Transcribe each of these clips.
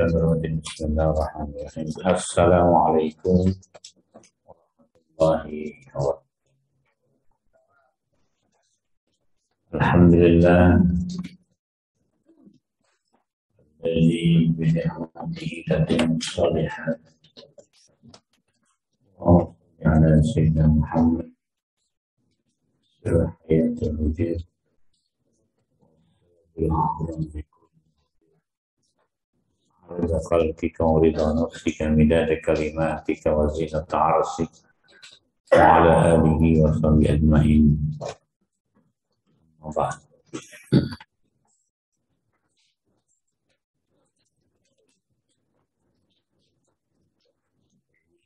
Bismillahirrahmanirrahim. Assalamualaikum warahmatullahi wabarakatuh. Alhamdulillah alladzi bi ni'matihi tatimmu shalihat. Wa ala sayyidina Muhammad hayatul wujud. Rida khalqika wa rida nafsika midada kalimatika wa zinata arsik wa ala alihi wa sahbihi ajma'in.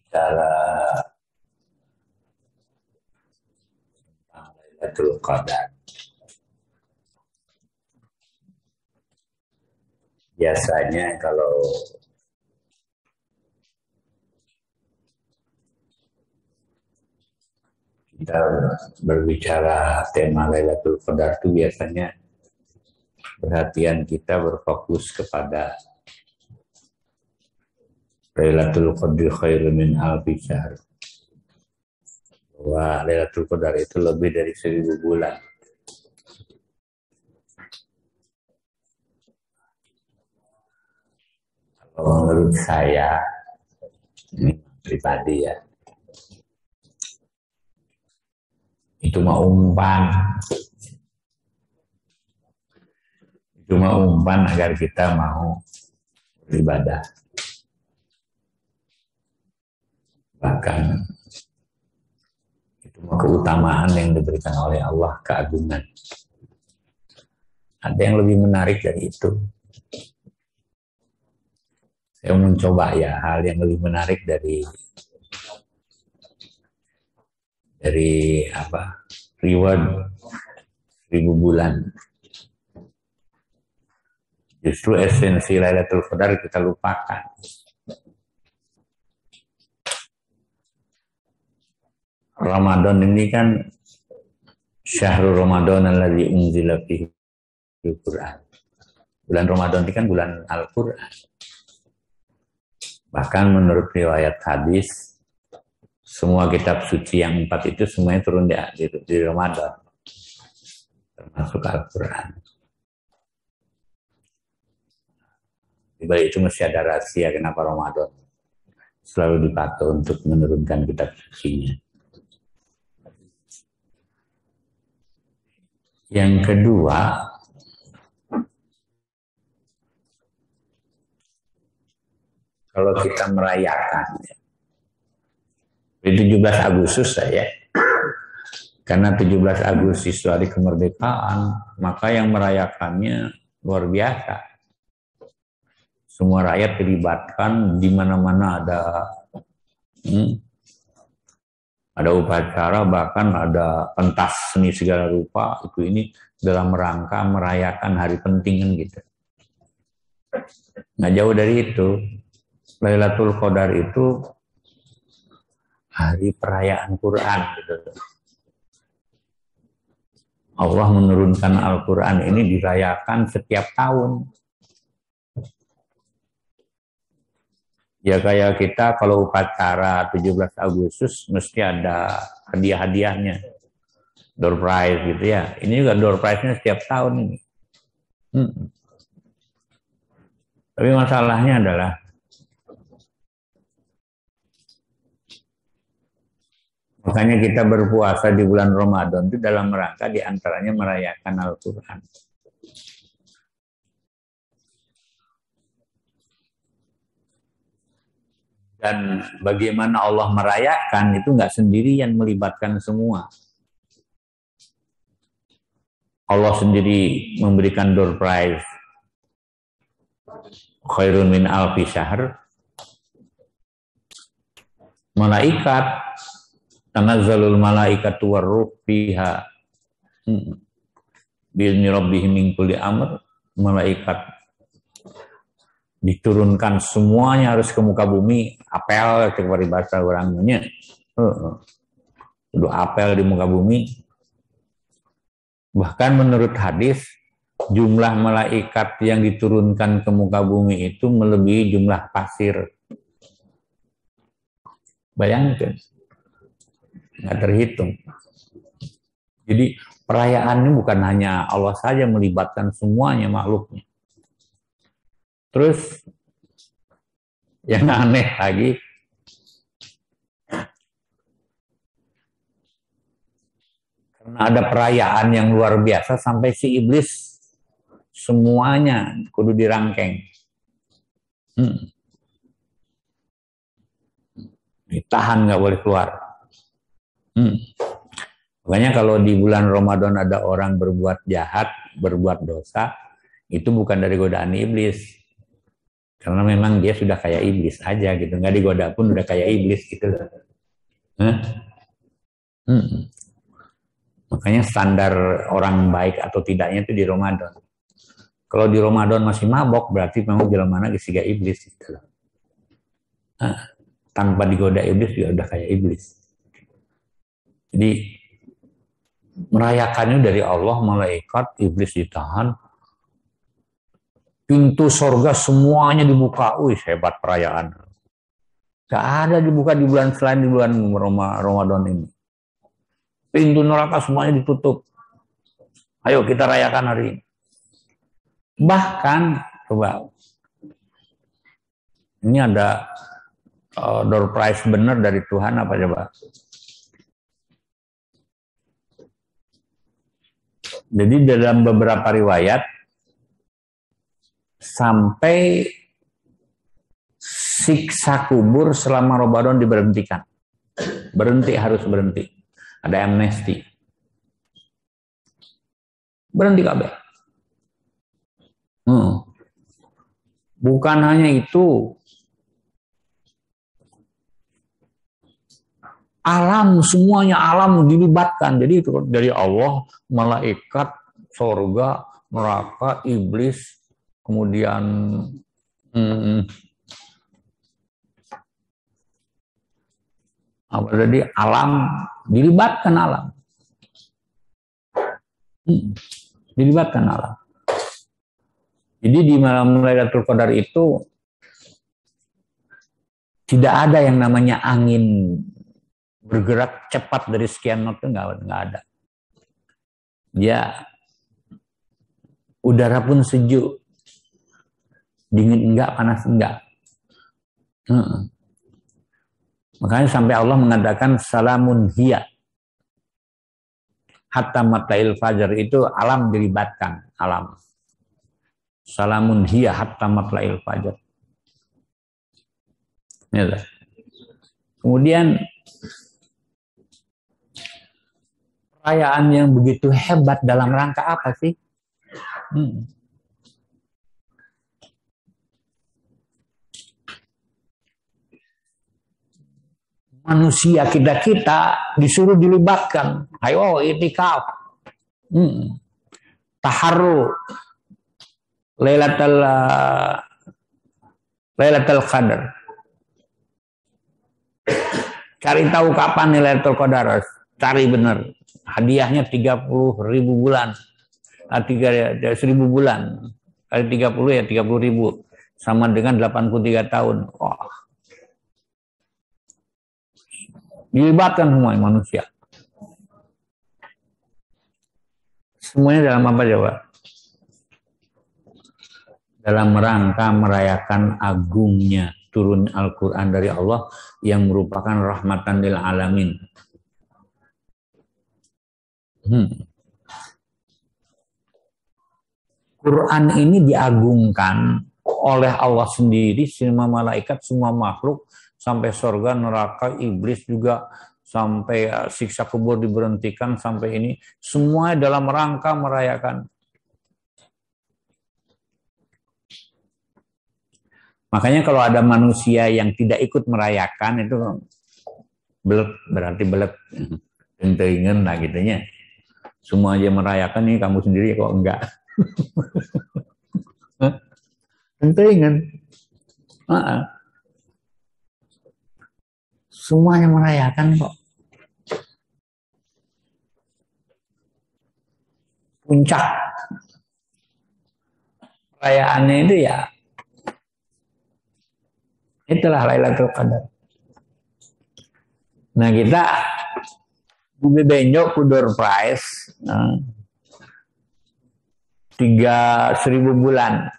Cara tentang Lailatul Qadar. Biasanya kalau kita berbicara tema Lailatul Qadar itu biasanya perhatian kita berfokus kepada Lailatul Qadri khairun min alfi syahr. Bahwa Lailatul Qadar itu lebih dari 1000 bulan. Menurut saya, ini pribadi ya, itu mah umpan. Itu mah umpan agar kita mau beribadah. Bahkan itu mah keutamaan yang diberikan oleh Allah, keagungan. Ada yang lebih menarik dari itu. Saya mencoba ya hal yang lebih menarik dari apa, reward 1000 bulan. Justru esensi Lailatul Qadar kita lupakan. Ramadan ini kan syahrul Ramadan alladzi unzila fihi al-Qur'an. Bulan Ramadan ini kan bulan Al-Qur'an. Bahkan menurut riwayat hadis, semua kitab suci yang 4 itu semuanya turun di Ramadan, termasuk Al-Quran. Di balik itu mesti ada rahasia kenapa Ramadan selalu dipakai untuk menurunkan kitab sucinya. Yang kedua, kalau kita merayakan di 17 Agustus saya, karena 17 Agustus itu hari kemerdekaan, maka yang merayakannya luar biasa. Semua rakyat dilibatkan, di mana-mana ada upacara, bahkan ada pentas seni segala rupa. Itu ini dalam rangka merayakan hari penting gitu. Nggak jauh dari itu. Lailatul Qadar itu hari perayaan Quran gitu. Allah menurunkan Al-Quran ini dirayakan setiap tahun. Ya kayak kita kalau upacara 17 Agustus mesti ada hadiah-hadiahnya. Door prize gitu ya. Ini juga door prize-nya setiap tahun ini. Tapi masalahnya adalah makanya kita berpuasa di bulan Ramadan itu dalam rangka diantaranya merayakan Al-Quran. Dan bagaimana Allah merayakan itu nggak sendirian, melibatkan semua. Allah sendiri memberikan door prize khairun min alfi syahr. Malaikat tanazzalul malaikatu warruh fiha bi'izni rabbihim min kulli amr. Malaikat diturunkan semuanya harus ke muka bumi, apel kepada bahasa orangnya. Itu apel di muka bumi. Bahkan menurut hadis jumlah malaikat yang diturunkan ke muka bumi itu melebihi jumlah pasir. Bayangkan, nggak terhitung. Jadi perayaan ini bukan hanya Allah saja, melibatkan semuanya makhluknya. Terus yang aneh lagi, karena ada perayaan yang luar biasa sampai si iblis semuanya kudu dirangkeng. Ditahan, nggak boleh keluar. Makanya kalau di bulan Ramadan ada orang berbuat jahat, berbuat dosa, itu bukan dari godaan iblis. Karena memang dia sudah kayak iblis aja gitu. Nggak digoda pun udah kayak iblis gitu. Makanya standar orang baik atau tidaknya itu di Ramadan. Kalau di Ramadan masih mabok, berarti memang jalan mana kesiga iblis. Gitu. Tanpa digoda iblis juga udah kayak iblis. Jadi merayakannya dari Allah, malaikat, iblis ditahan, pintu surga semuanya dibuka. Wih, hebat perayaan. Gak ada dibuka di bulan selain di bulan Ramadan ini. Pintu neraka semuanya ditutup. Ayo kita rayakan hari ini. Bahkan, coba, ini ada door prize benar dari Tuhan apa coba? Jadi dalam beberapa riwayat sampai siksa kubur selama Ramadan diberhentikan. Berhenti, harus berhenti. Ada amnesti. Berhenti kabeh. Bukan hanya itu, alam, semuanya alam dilibatkan. Jadi itu dari Allah, malaikat, surga, neraka, iblis, kemudian apa tadi, alam, dilibatkan alam. Dilibatkan alam. Jadi di malam Lailatul Qadar itu tidak ada yang namanya angin bergerak cepat dari sekian knot, itu nggak ada. Ya, udara pun sejuk, dingin enggak, panas enggak. Makanya sampai Allah mengatakan salamun hiya hatta matlail fajar, itu alam dilibatkan, alam. Salamun hiya hatta matlail fajar. Ya. Kemudian perayaan yang begitu hebat dalam rangka apa sih? Manusia kita disuruh dilibatkan. Ayo itikaf. Taharru Lailatul Qadar. Cari tahu kapan Lailatul Qadar. Cari benar. Hadiahnya 30.000 bulan. 1.000 bulan. Kali 30 ya 30.000. Sama dengan 83 tahun. Wah. Dilibatkan semua manusia. Semuanya dalam apa coba? Dalam rangka merayakan agungnya turun Al-Quran dari Allah yang merupakan rahmatan lil alamin. Quran ini diagungkan oleh Allah sendiri, semua malaikat, semua makhluk, sampai surga, neraka, iblis juga, sampai siksa kubur diberhentikan, sampai ini semua dalam rangka merayakan. Makanya kalau ada manusia yang tidak ikut merayakan itu belek, berarti belek, tentuin lah gitunya. Semua aja merayakan, nih kamu sendiri kok enggak. Tentuin. Semuanya merayakan kok. Puncak Perayaannya itu ya itulah Lailatul Qadar. Nah kita benjok door prize 3.000 bulan.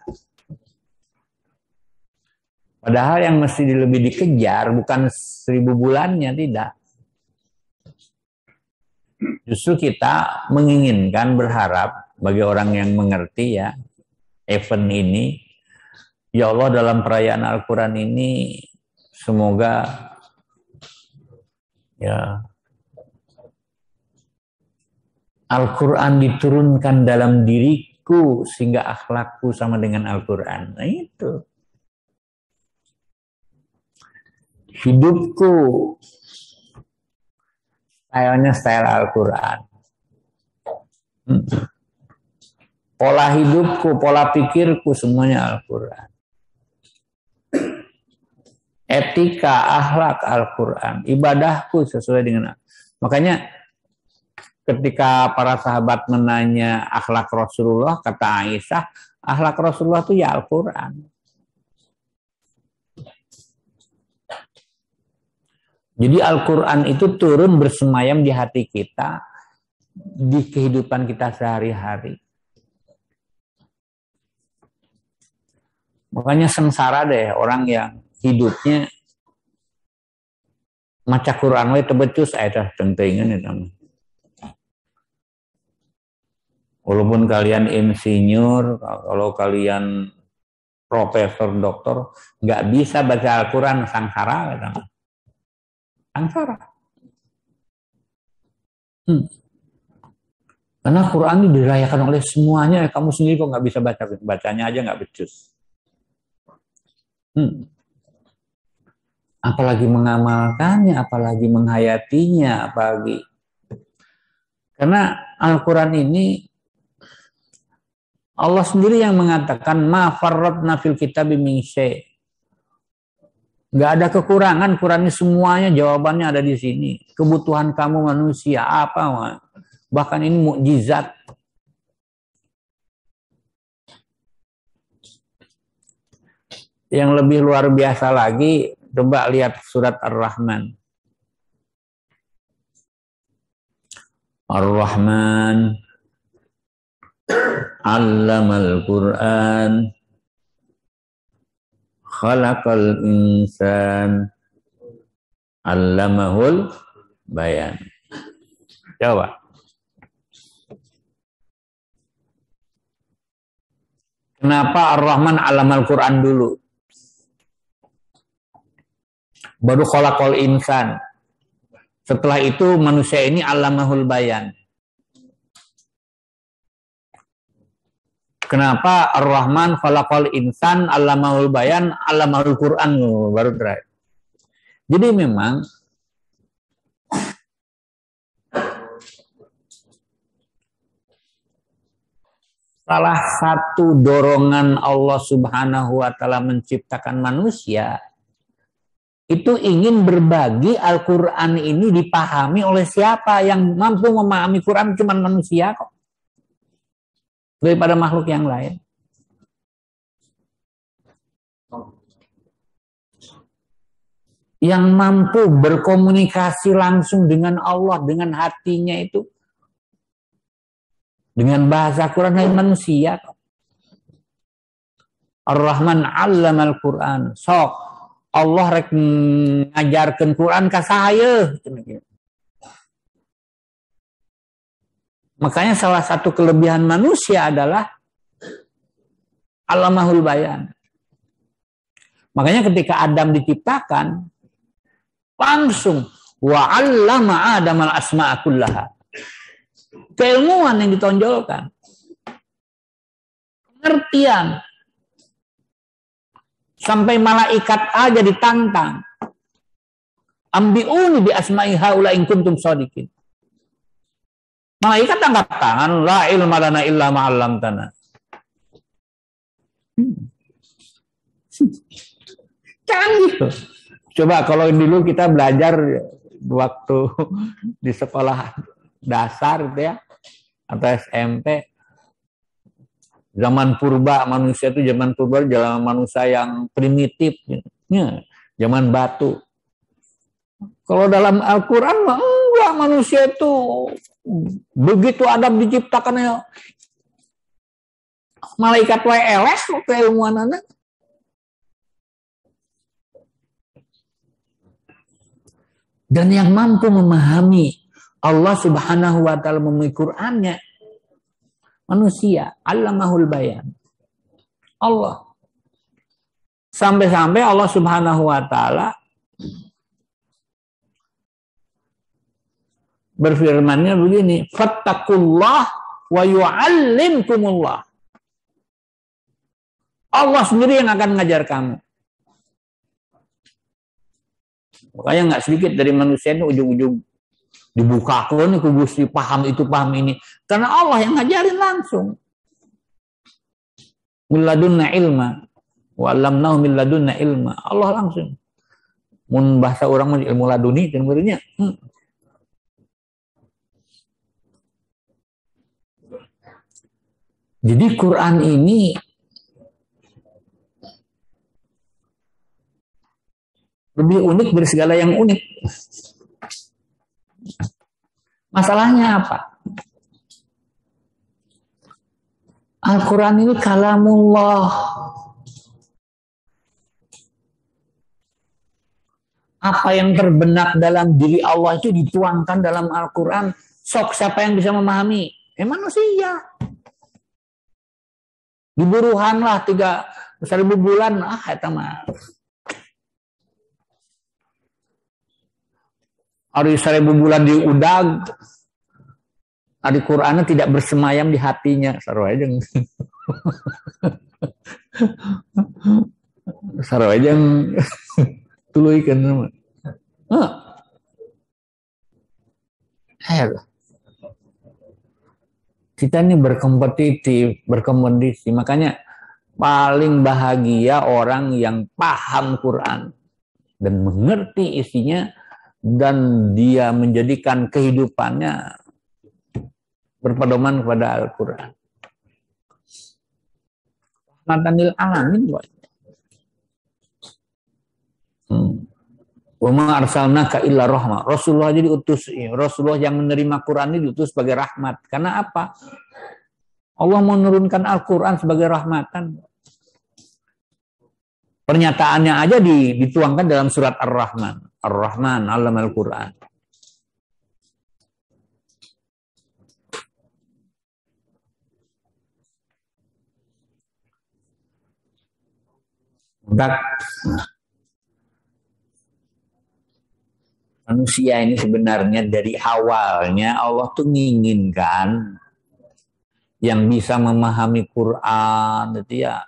Padahal yang mesti lebih dikejar bukan 1.000 bulannya, tidak. Justru kita menginginkan, berharap bagi orang yang mengerti ya event ini, ya Allah dalam perayaan Al-Quran ini semoga ya Al-Quran diturunkan dalam diriku sehingga akhlakku sama dengan Al-Quran. Nah itu. Hidupku stylenya style Al-Quran. Pola hidupku, pola pikirku semuanya Al-Quran. Etika, akhlak Al-Quran. Ibadahku sesuai dengan. Makanya ketika para sahabat menanya akhlak Rasulullah, kata Aisyah, akhlak Rasulullah itu ya Al-Quran. Jadi Al-Quran itu turun bersemayam di hati kita, di kehidupan kita sehari-hari. Makanya sengsara deh orang yang hidupnya maca Quran we tebecus aya tengtengan eta. Walaupun kalian insinyur, kalau kalian profesor, doktor, nggak bisa baca Al-Quran, sengsara gitu. Sengsara. Karena Quran ini dirayakan oleh semuanya, kamu sendiri kok nggak bisa baca, bacanya aja nggak becus. Apalagi mengamalkannya, apalagi menghayatinya, apalagi. Karena Al-Quran ini Allah sendiri yang mengatakan ma farratna fil kitabi min syai'. Enggak ada kekurangan, Quran ini semuanya jawabannya ada di sini. Kebutuhan kamu manusia apa? Bahkan ini mukjizat. Yang lebih luar biasa lagi, coba lihat surat Ar-Rahman. Ar-Rahman Allamal Quran Khalaqal insan Allamahul bayan. Coba. Kenapa Ar-Rahman Allamal Quran dulu? Baru Khalaqal insan. Setelah itu manusia ini Allamahul bayan. Kenapa Ar-Rahman Khalaqal insan Allamahul bayan Allamahul Quran baru terakhir. Jadi memang salah satu dorongan Allah Subhanahu wa taala menciptakan manusia itu ingin berbagi Al-Quran ini dipahami oleh siapa. Yang mampu memahami Quran cuma manusia kok. Daripada makhluk yang lain. Yang mampu berkomunikasi langsung dengan Allah, dengan hatinya itu. Dengan bahasa Quran dari manusia. Ar-Rahman 'allamal Quran. Sok, Allah rek ngajarkeun Quran ka saya. Makanya salah satu kelebihan manusia adalah Allamahul bayan. Makanya ketika Adam diciptakan, langsung wa 'allama Adamal asma'a kullaha. Keilmuan yang ditonjolkan. Pengertian. Sampai malaikat aja ditantang. Ambi'uni bi asma'i haula in kuntum shadiqin. Malaikat angkat tangan, la ilma lana illa ma 'allamtana. Canggih tuh. Coba kalau dulu kita belajar waktu di sekolah dasar gitu ya, atau SMP, Zaman purba manusia itu zaman purba zaman manusia yang primitif, ya, zaman batu. Kalau dalam Al-Quran mah enggak, manusia itu begitu Adam diciptakannya malaikat wae eleh keilmuanana. Dan yang mampu memahami Allah Subhanahu wa taala melalui Qur'annya manusia, Allamahul bayan. Allah. Sampai-sampai Allah Subhanahu wa taala berfirmannya begini, fattaqullah wa yu'allimkumullah. Allah sendiri yang akan mengajar kamu. Makanya nggak sedikit dari manusia ini ujung-ujung dibukakan ke Gusti, paham itu paham ini, karena Allah yang ngajarin langsung. Min ladunna ilma wa 'allamnahu min ladunna ilma. Allah langsung. Mun bahasa orang ilmu laduni dan muridnya. Jadi Quran ini lebih unik dari segala yang unik. Masalahnya apa? Al-Quran ini kalamullah. Apa yang terbenak dalam diri Allah itu dituangkan dalam Al-Quran. Sok siapa yang bisa memahami? Manusia. Diburuhan lah 3.000 bulan. Eta mah. Hari 1.000 bulan diudag, di Qur'annya tidak bersemayam di hatinya. Sarwajeng. Sarwajeng tuluikan nama. Kita ini berkompetisi. Makanya paling bahagia orang yang paham Quran dan mengerti isinya, dan dia menjadikan kehidupannya berpedoman kepada Al-Quran. Rahmatan lil alamin. Wa ma arsalnaka illa rahmah. Rasulullah jadi diutus. Rasulullah yang menerima Quran ini diutus sebagai rahmat. Karena apa? Allah menurunkan Al-Quran sebagai rahmatan. Pernyataannya aja dituangkan dalam surat Ar-Rahman. Ar-Rahman, Allamal Quran. Manusia ini sebenarnya dari awalnya Allah tuh menginginkan yang bisa memahami Quran, itu ya.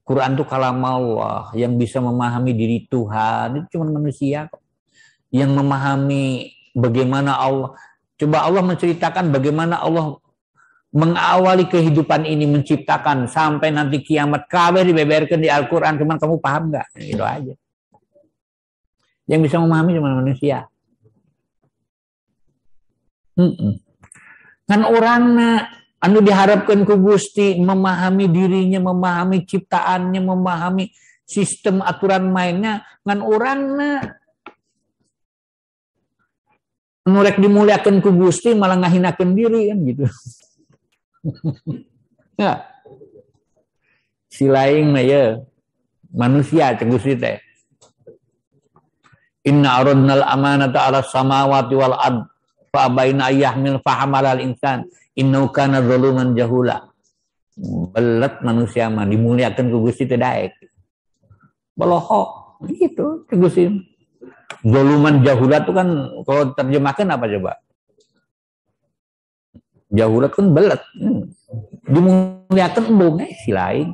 Quran itu kalam Allah, yang bisa memahami diri Tuhan itu cuma manusia kok. Yang memahami bagaimana Allah, coba Allah menceritakan bagaimana Allah mengawali kehidupan ini, menciptakan sampai nanti kiamat, kabeh dibeberkan di Al-Quran, cuman kamu paham nggak? Itu aja. Yang bisa memahami cuma manusia. Kan orang anu diharapkan ku Gusti memahami dirinya, memahami ciptaannya, memahami sistem aturan mainnya, kan orang nurek dimuliakan ku Gusti malah ngahinakeun diri kan gitu. Ya. Si lain mah ya manusia cek Gusti teh. Inna aradnal amanata 'alas samawati wal ard fa abaina ayyahmil fahamalal insan innahu kana zaluman jahula. Belet manusia mah dimuliakan ku Gusti teh daek. Belohok gitu cek Gusti. Zaluman jahulat itu kan kalau terjemahkan apa coba? Jahulat kan belet. Dimuliakan embung si lain.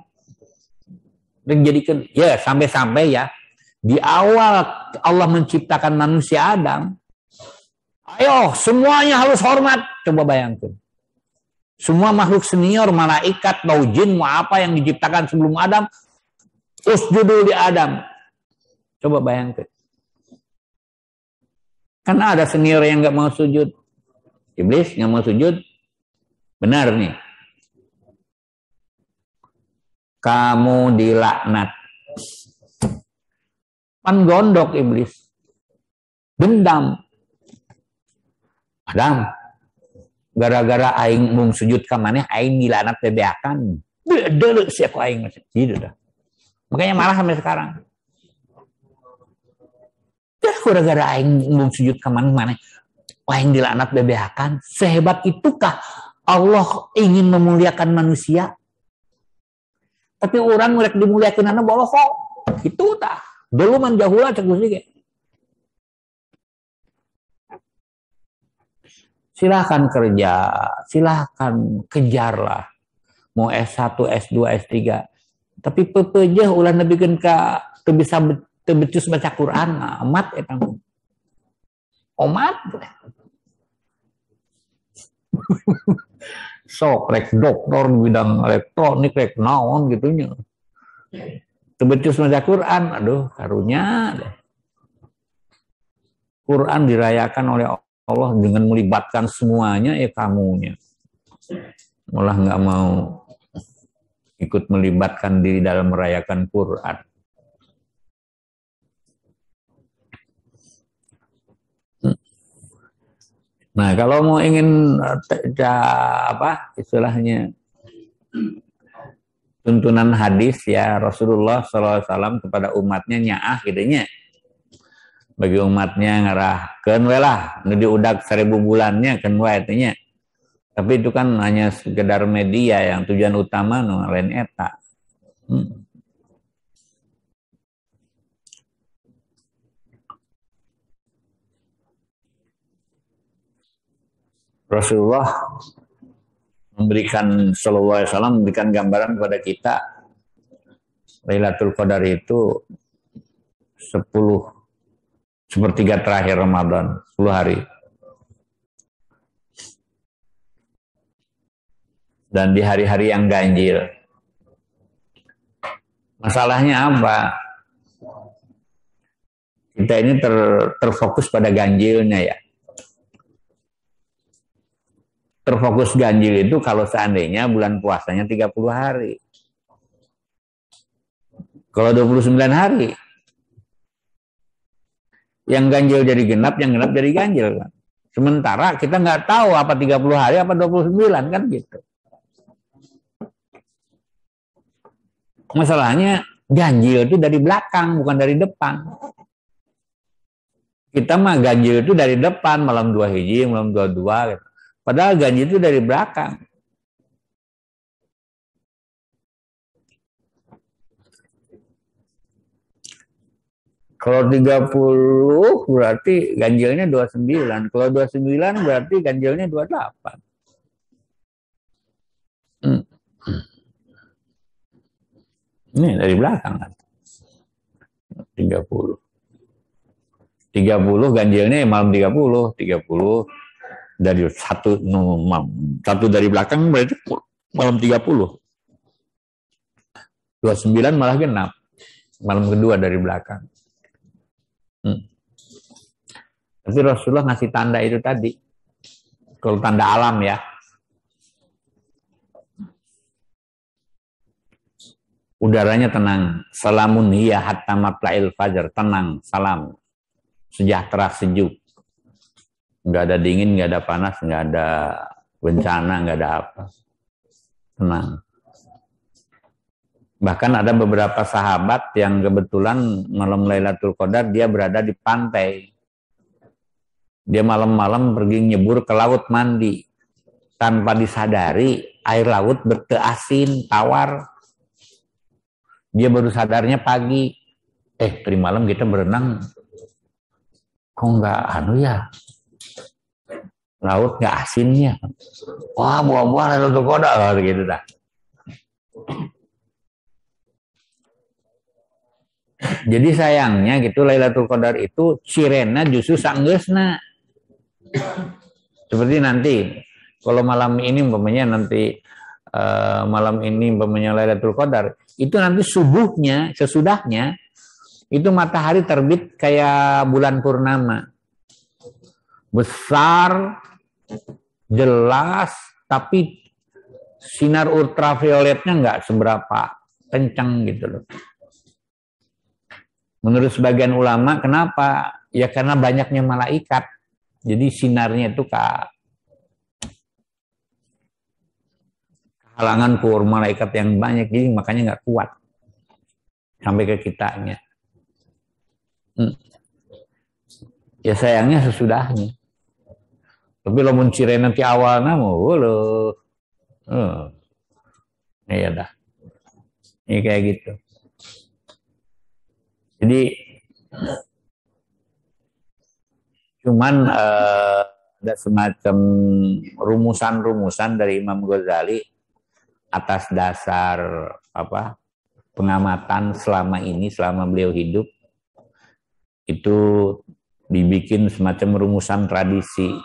Dan jadikan ya sampai-sampai ya di awal Allah menciptakan manusia Adam. Ayo semuanya harus hormat. Coba bayangkan. Semua makhluk senior, malaikat, mau jin, mau apa yang diciptakan sebelum Adam, usjudu di Adam. Coba bayangkan. Karena ada senior yang nggak mau sujud. Iblis nggak mau sujud. Benar nih. kamu dilaknat. Pan gondok iblis. Dendam. Adam, gara-gara aing mung sujud ka maneh aing dilaknat bebeakan. Deuleu si aku aing gitu dah. Makanya marah sampai sekarang. Gara-gara aing mung sujud ka maneh aing dilaknat bebeakan. Sehebat itukah Allah ingin memuliakan manusia? Tapi orang mereka dimuliakan anak bohong. Itu tah. Dulu man jahula cek ge. Silahkan kerja, silahkan kejarlah. Mau S1, S2, S3. Tapi pepejeh ulah nebikeun ka teu bisa teu becus baca Quran, amat eta. Omat. Sok rek dokter bidang elektronik rek naon gitunya. Teu becus baca Quran, aduh karunya deh. Quran dirayakan oleh Allah dengan melibatkan semuanya kamunya. Malah nggak mau ikut melibatkan diri dalam merayakan Quran. Nah, kalau mau ingin istilahnya tuntunan hadis ya Rasulullah SAW kepada umatnya nyaah gitunya. Bagi umatnya ngarahkeun we lah nu diudag 1000 bulannya kan wae nya. Tapi itu kan hanya sekedar media yang tujuan utama nu lain eta. Rasulullah sallallahu alaihi wasallam memberikan gambaran kepada kita Lailatul Qadar itu 1/3 terakhir Ramadan, 10 hari. Dan di hari-hari yang ganjil. Masalahnya apa? Kita ini terfokus pada ganjilnya ya. Terfokus ganjil itu kalau seandainya bulan puasanya 30 hari. Kalau 29 hari. Yang ganjil jadi genap, yang genap jadi ganjil kan. Sementara kita nggak tahu apa 30 hari apa 29 kan gitu. Masalahnya ganjil itu dari belakang bukan dari depan. Kita mah ganjil itu dari depan malam 2 hiji, malam 22 gitu. Padahal ganjil itu dari belakang. Kalau 30 berarti ganjilnya 29. Kalau 29 berarti ganjilnya 28. Ini dari belakang kan. 30. 30 ganjilnya malam 30. 30 dari satu dari belakang berarti malam 30. 29 malah genap. Malam kedua dari belakang. Tapi Rasulullah ngasih tanda itu tadi. Kalau tanda alam ya. Udaranya tenang. Salamun hiya hatta matla'il fajar. Tenang, salam. Sejahtera, sejuk. Nggak ada dingin, nggak ada panas, nggak ada bencana, nggak ada apa. Tenang. Bahkan ada beberapa sahabat yang kebetulan malam Lailatul Qadar dia berada di pantai. Dia malam-malam pergi nyebur ke laut mandi. Tanpa disadari air laut berteu asin, tawar. Dia baru sadarnya pagi. Tadi malam kita berenang. Kok nggak ya? Laut nggak asinnya. Wah, buah-buah Lailatul Qadar gitu dah. Jadi sayangnya gitu Lailatul Qadar itu cirena justru sanggeusna. Seperti nanti kalau malam ini umpamanya Lailatul Qadar itu nanti subuhnya sesudahnya itu matahari terbit kayak bulan purnama. Besar, jelas, tapi sinar ultravioletnya nggak seberapa. kencang gitu loh. Menurut sebagian ulama, kenapa? Ya karena banyaknya malaikat. Jadi sinarnya itu halangan kur malaikat yang banyak, jadi makanya nggak kuat sampai ke kitanya. Ya sayangnya sesudahnya. Tapi lo mencire nanti awal namu, lo, ya dah, ini kayak gitu. Jadi cuman ada semacam rumusan-rumusan dari Imam Ghazali atas dasar pengamatan selama ini, selama beliau hidup, itu dibikin semacam rumusan tradisi.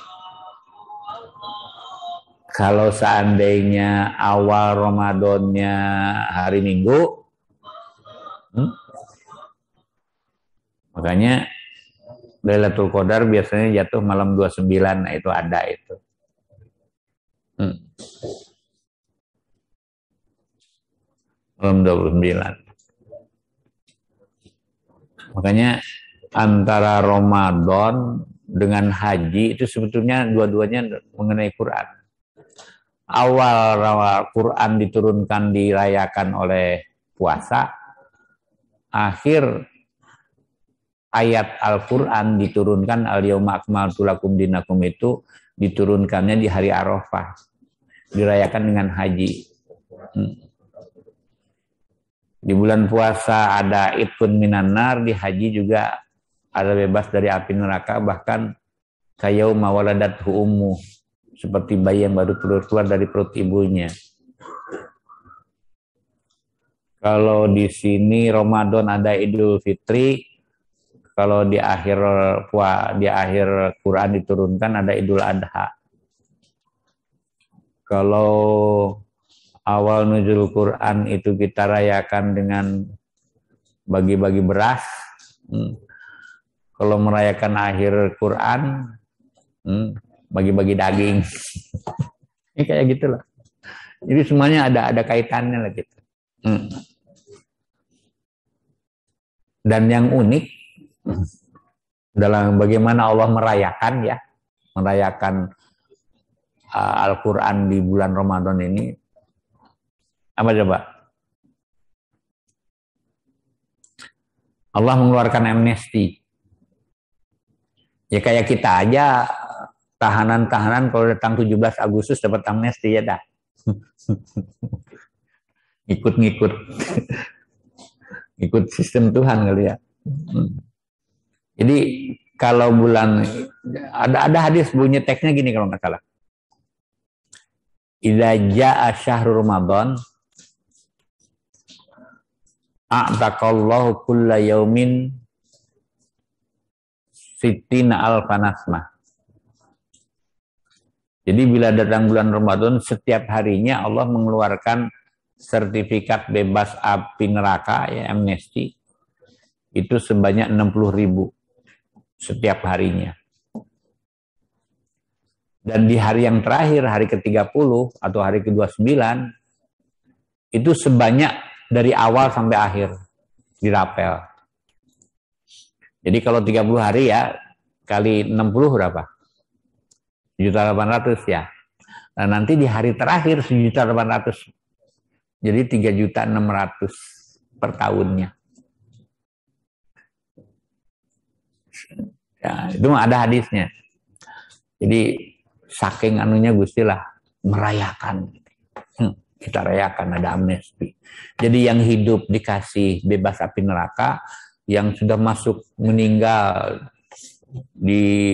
Kalau seandainya awal Ramadannya hari Minggu, makanya Lailatul Qadar biasanya jatuh malam 29, nah itu ada itu. Malam 29. Makanya antara Ramadan dengan haji itu sebetulnya dua-duanya mengenai Quran. Awal Quran diturunkan dirayakan oleh puasa, akhir ayat Al-Quran diturunkan al-yauma akmaltu lakum dinakum itu diturunkannya di hari Arafah, dirayakan dengan haji. Di bulan puasa ada itqun minan nar, di haji juga ada bebas dari api neraka, bahkan kayauma waladathu ummu, seperti bayi yang baru keluar dari perut ibunya. Kalau di sini Ramadan ada Idul Fitri, kalau di akhir Quran diturunkan ada Idul Adha. Kalau awal nuzul Quran itu kita rayakan dengan bagi-bagi beras. Kalau merayakan akhir Quran, bagi-bagi daging. Ini kayak gitulah. Jadi semuanya ada kaitannya lah gitu. Dan yang unik dalam bagaimana Allah merayakan Al-Quran di bulan Ramadan ini, apa coba? Allah mengeluarkan amnesti. Ya kayak kita aja, tahanan-tahanan kalau datang 17 Agustus dapat amnesti ya dah. Ikut-ngikut. Ikut sistem Tuhan kali ya. Jadi kalau bulan ada hadis bunyi teksnya gini kalau nggak salah. Idza jaa syahrul Ramadan a'taqallahu kulla yaumin sittina alfanasmah. Jadi bila datang bulan Ramadan, setiap harinya Allah mengeluarkan sertifikat bebas api neraka, ya amnesti, itu sebanyak 60.000 setiap harinya. Dan di hari yang terakhir, hari ke-30 atau hari ke-29, itu sebanyak dari awal sampai akhir dirapel. Jadi kalau 30 hari ya, kali 60 berapa? 1.800.000 ya. Nah nanti di hari terakhir 1.800.000. Jadi 3.600.000 per tahunnya. Ya, itu ada hadisnya. Jadi saking anunya Gusti lah merayakan. Kita rayakan ada amnesti. Jadi yang hidup dikasih bebas api neraka, yang sudah masuk meninggal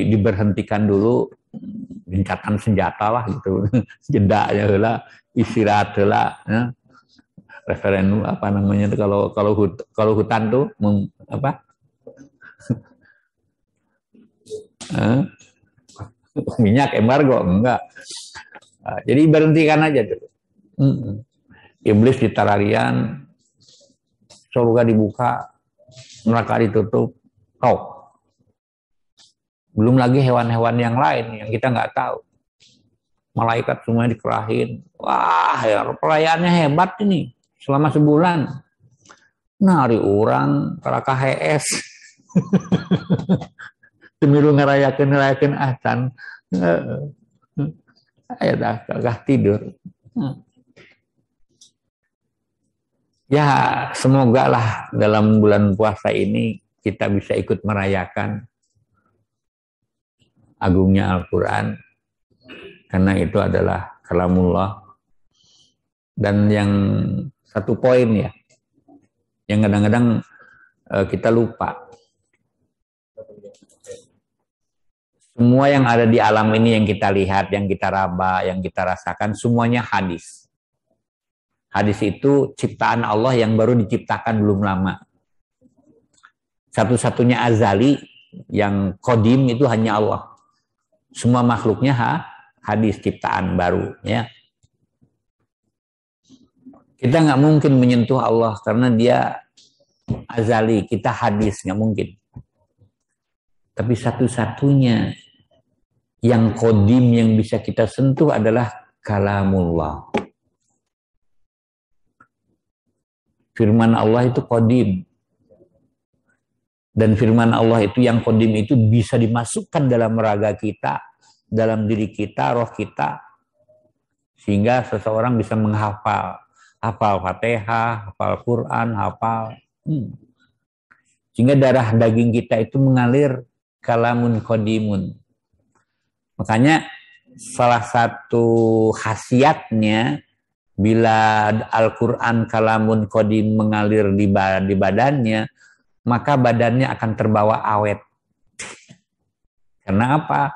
diberhentikan dulu, gencatan senjata lah gitu. Jeda ya lah, istirahat lah. Ya. Referendum apa namanya itu kalau hutan tuh apa minyak embargo enggak, jadi berhentikan aja tuh. Iblis ditararian, surga dibuka, neraka ditutup, belum lagi hewan-hewan yang lain yang kita nggak tahu, malaikat semuanya dikerahin. Wah ya, perayaannya hebat ini. selama sebulan. Nari orang para KHS. Temilu ngerayakan ahsan. Ayo dah kagak tidur. Ya, semoga lah dalam bulan puasa ini kita bisa ikut merayakan agungnya Al-Quran, karena itu adalah kalamullah. Dan yang satu poin ya, yang kadang-kadang kita lupa. Semua yang ada di alam ini yang kita lihat, yang kita raba, yang kita rasakan, semuanya hadis. Hadis itu ciptaan Allah yang baru diciptakan belum lama. Satu-satunya azali yang kodim itu hanya Allah. Semua makhluknya hadis ciptaan baru. Ya. Kita nggak mungkin menyentuh Allah karena dia azali, kita hadis, nggak mungkin. Tapi satu-satunya yang kodim yang bisa kita sentuh adalah kalamullah. Firman Allah itu kodim. Dan firman Allah itu yang kodim itu bisa dimasukkan dalam raga kita, dalam diri kita, roh kita. Sehingga seseorang bisa menghafal. Hafal Fatihah, hafal Quran, hafal. Sehingga darah daging kita itu mengalir kalamun kodimun. Makanya salah satu khasiatnya bila Al-Quran kalamun kodim mengalir di badannya, maka badannya akan terbawa awet. Karena apa?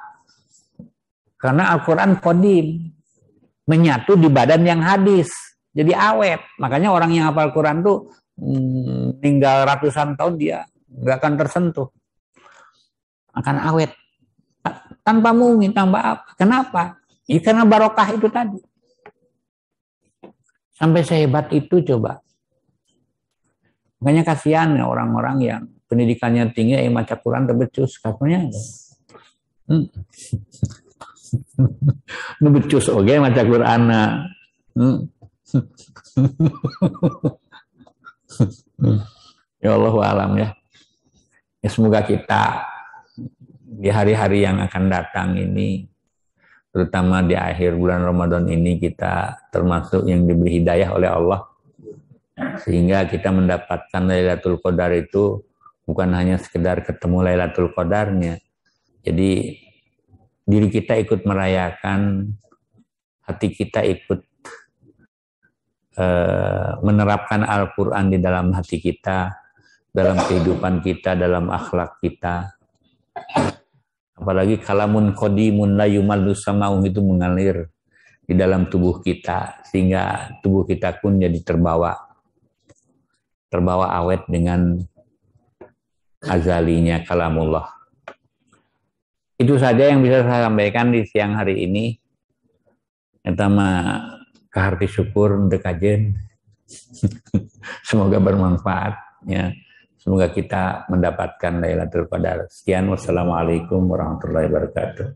Karena Al-Quran kodim menyatu di badan yang hadis, jadi awet. Makanya orang yang hafal Al-Quran tuh tinggal ratusan tahun dia nggak akan tersentuh, akan awet tanpa mungkin, tanpa apa. Kenapa? Ya karena barokah itu tadi. Sampai sehebat itu coba. Makanya kasihan ya orang-orang yang pendidikannya tinggi yang baca Quran terbecus katanya. Becus oke baca Quran. Ya Allah alam ya. Ya semoga kita di hari-hari yang akan datang ini, terutama di akhir bulan Ramadan ini, kita termasuk yang diberi hidayah oleh Allah. Sehingga kita mendapatkan Lailatul Qadar itu bukan hanya sekedar ketemu Lailatul Qadarnya. Jadi diri kita ikut merayakan, hati kita ikut menerapkan Al-Quran di dalam hati kita, dalam kehidupan kita, dalam akhlak kita. Apalagi kalamun qadimun la yumallu sama'u itu mengalir di dalam tubuh kita, sehingga tubuh kita pun jadi terbawa awet dengan azalinya kalamullah. Itu saja yang bisa saya sampaikan di siang hari ini. Pertama, kaharti syukur untuk kajian. Semoga bermanfaat. Ya. Semoga kita mendapatkan Lailatul Qadar. Sekian, wassalamualaikum warahmatullahi wabarakatuh.